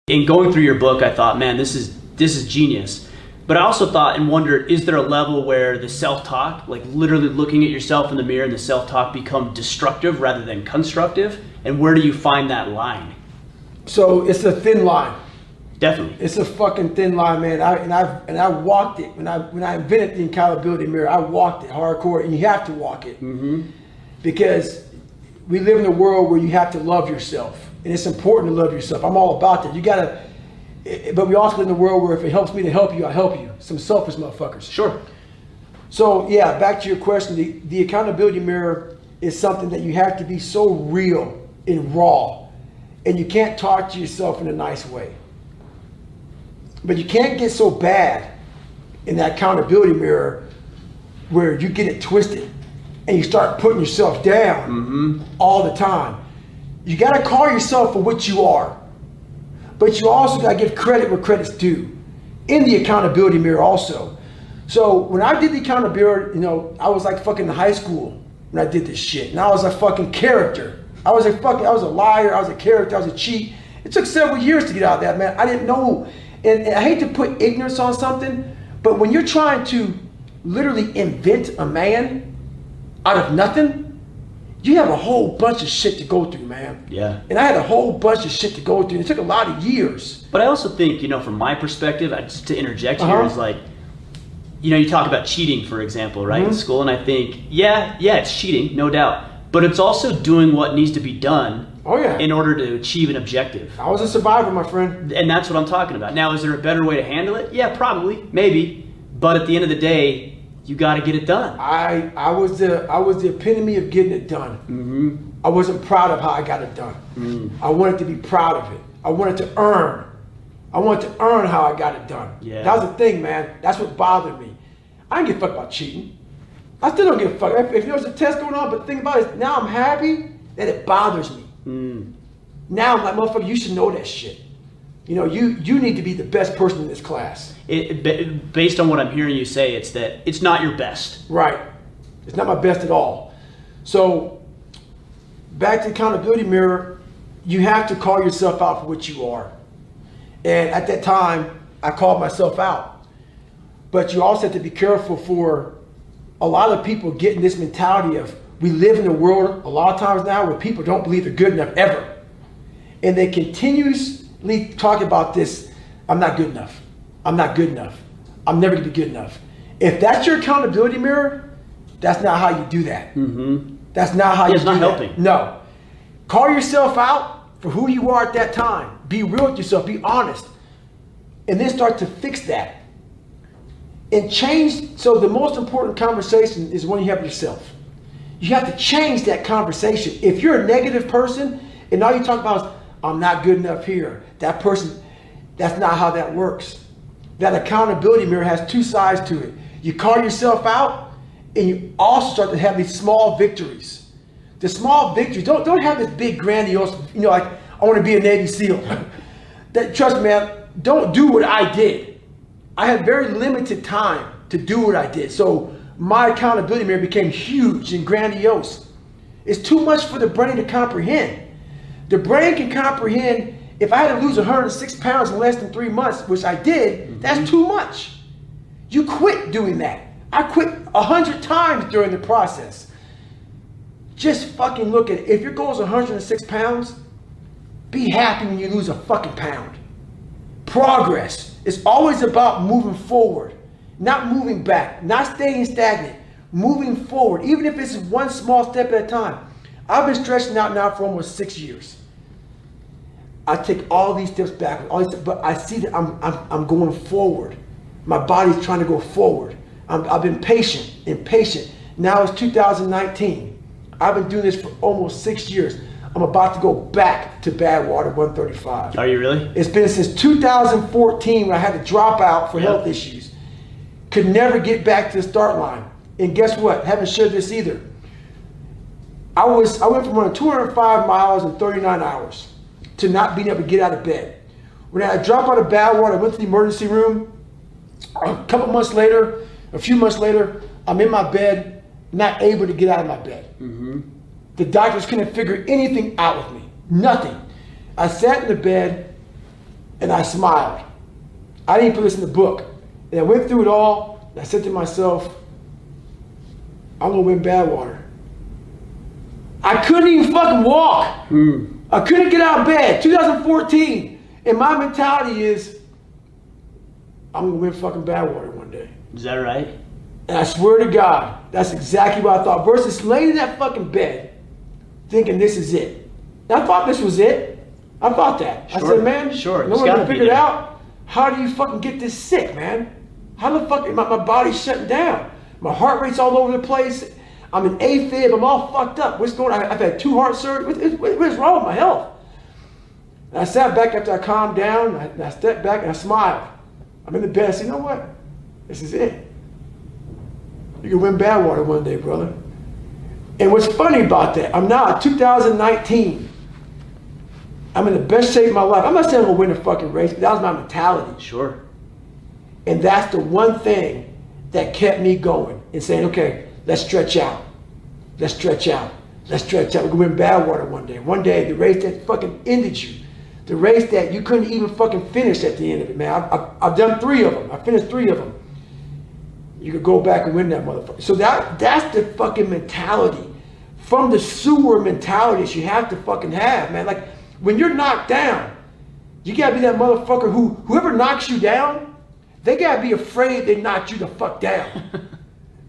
In going through your book, I thought, man, this is genius. But I also thought and wondered, is there a level where the self-talk, like literally looking at yourself in the mirror and the self-talk become destructive rather than constructive? And where do you find that line? So it's a thin line. Definitely. It's a fucking thin line, man. I walked it. When I invented the accountability mirror, I walked it hardcore, and you have to walk it. Because we live in a world where you have to love yourself. And it's important to love yourself. I'm all about that. You gotta, but we also live in a world where if it helps me to help you, I help you. Some selfish motherfuckers. Sure. So yeah, back to your question, the accountability mirror is something that you have to be so real and raw. And you can't talk to yourself in a nice way. But you can't get so bad in that accountability mirror where you get it twisted and you start putting yourself down all the time. You gotta call yourself for what you are, but you also gotta give credit where credit's due in the accountability mirror also. So when I did the accountability, I was like fucking in high school when I did this shit, and I was a fucking character. I was a liar, I was a character, I was a cheat. It took several years to get out of that, man. I didn't know, and I hate to put ignorance on something, but when you're trying to literally invent a man out of nothing, you have a whole bunch of shit to go through, man. Yeah. And I had a whole bunch of shit to go through. It took a lot of years. But I also think, from my perspective, just to interject here, is like, you talk about cheating, for example, right, in school, and I think, yeah, it's cheating, no doubt. But it's also doing what needs to be done in order to achieve an objective. I was a survivor, my friend. And that's what I'm talking about. Now, is there a better way to handle it? Yeah, probably, maybe. But at the end of the day, you got to get it done. I was the epitome of getting it done. I wasn't proud of how I got it done. I wanted to be proud of it. I wanted to earn. I wanted to earn how I got it done. Yeah. That was the thing, man. That's what bothered me. I didn't give a fuck about cheating. I still don't give a fuck. If there was a test going on, but the thing about it is now I'm happy that it bothers me. Now I'm like, motherfucker, you should know that shit. You need to be the best person in this class. Based on what I'm hearing you say, it's that it's not your best. Right. It's not my best at all. So back to the accountability mirror, you have to call yourself out for what you are. And at that time, I called myself out. But you also have to be careful for a lot of people getting this mentality of, we live in a world a lot of times now where people don't believe they're good enough ever. And they continuously talk about this, I'm not good enough. I'm not good enough. I'm never gonna be good enough. If that's your accountability mirror, that's not how you do that. That's not how you do that. It's not helping. No. Call yourself out for who you are at that time. Be real with yourself, be honest. And then start to fix that. And change, so the most important conversation is one you have with yourself. You have to change that conversation. If you're a negative person and all you talk about is, I'm not good enough here, that person, that's not how that works. That accountability mirror has two sides to it. You call yourself out and you also start to have these small victories. The small victories, don't have this big grandiose, like I want to be a Navy SEAL. Trust me, man, don't do what I did. I had very limited time to do what I did. So my accountability mirror became huge and grandiose. It's too much for the brain to comprehend. The brain can comprehend, if I had to lose 106 pounds in less than 3 months, which I did, that's too much. You quit doing that. I quit 100 times during the process. Just fucking look at it. If your goal is 106 pounds, be happy when you lose a fucking pound. Progress is always about moving forward, not moving back, not staying stagnant, moving forward, even if it's one small step at a time. I've been stretching out now for almost 6 years. I take all these steps back, but I see that I'm going forward. My body's trying to go forward. I've been patient and patient. Now it's 2019. I've been doing this for almost 6 years. I'm about to go back to Badwater 135. Are you really? It's been since 2014 when I had to drop out for health issues. Could never get back to the start line. And guess what? Haven't shared this either. I went from running 205 miles in 39 hours to not being able to get out of bed. When I dropped out of Badwater, I went to the emergency room. A few months later, I'm in my bed, not able to get out of my bed. The doctors couldn't figure anything out with me. Nothing. I sat in the bed And I smiled. I didn't put this in the book. And I went through it all, and I said to myself, I'm gonna win Badwater. I couldn't even fucking walk. I couldn't get out of bed. 2014. And my mentality is, I'm gonna win fucking Badwater one day. Is that right? And I swear to God, that's exactly what I thought. Versus laying in that fucking bed, thinking this is it. And I thought this was it. I thought that. Sure. I said, man, sure. no one's gonna figure it out. How do you fucking get this sick, man? How the fuck, my body's shutting down. My heart rate's all over the place. I'm in AFib, I'm all fucked up. What's going on? I've had 2 heart surgeries. What is wrong with my health? And I sat back after I calmed down, and I stepped back and I smiled. I'm in the bed, I said, you know what? This is it. You can win Badwater one day, brother. And what's funny about that, I'm now at 2019. I'm in the best shape of my life. I'm not saying I'm gonna win the fucking race, but that was my mentality. Sure. And that's the one thing that kept me going and saying, okay, let's stretch out. Let's stretch out. Let's stretch out. We're gonna win Badwater one day. One day, the race that fucking ended you. The race that you couldn't even fucking finish at the end of it, man. I've done 3 of them. I finished 3 of them. You could go back and win that motherfucker. So that's the fucking mentality. From the sewer mentalities you have to fucking have, man. Like, when you're knocked down, you gotta be that motherfucker whoever knocks you down, they gotta be afraid they knocked you the fuck down.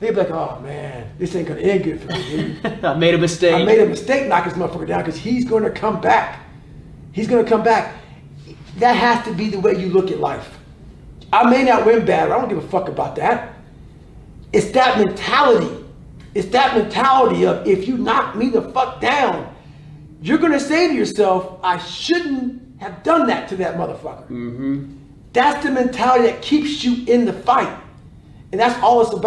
They be like, oh man, this ain't gonna end good for me, dude. I made a mistake. I made a mistake knocking this motherfucker down because he's gonna come back. He's gonna come back. That has to be the way you look at life. I may not win bad, I don't give a fuck about that. It's that mentality. It's that mentality of, if you knock me the fuck down, you're gonna say to yourself, I shouldn't have done that to that motherfucker. That's the mentality that keeps you in the fight. And that's all it's about.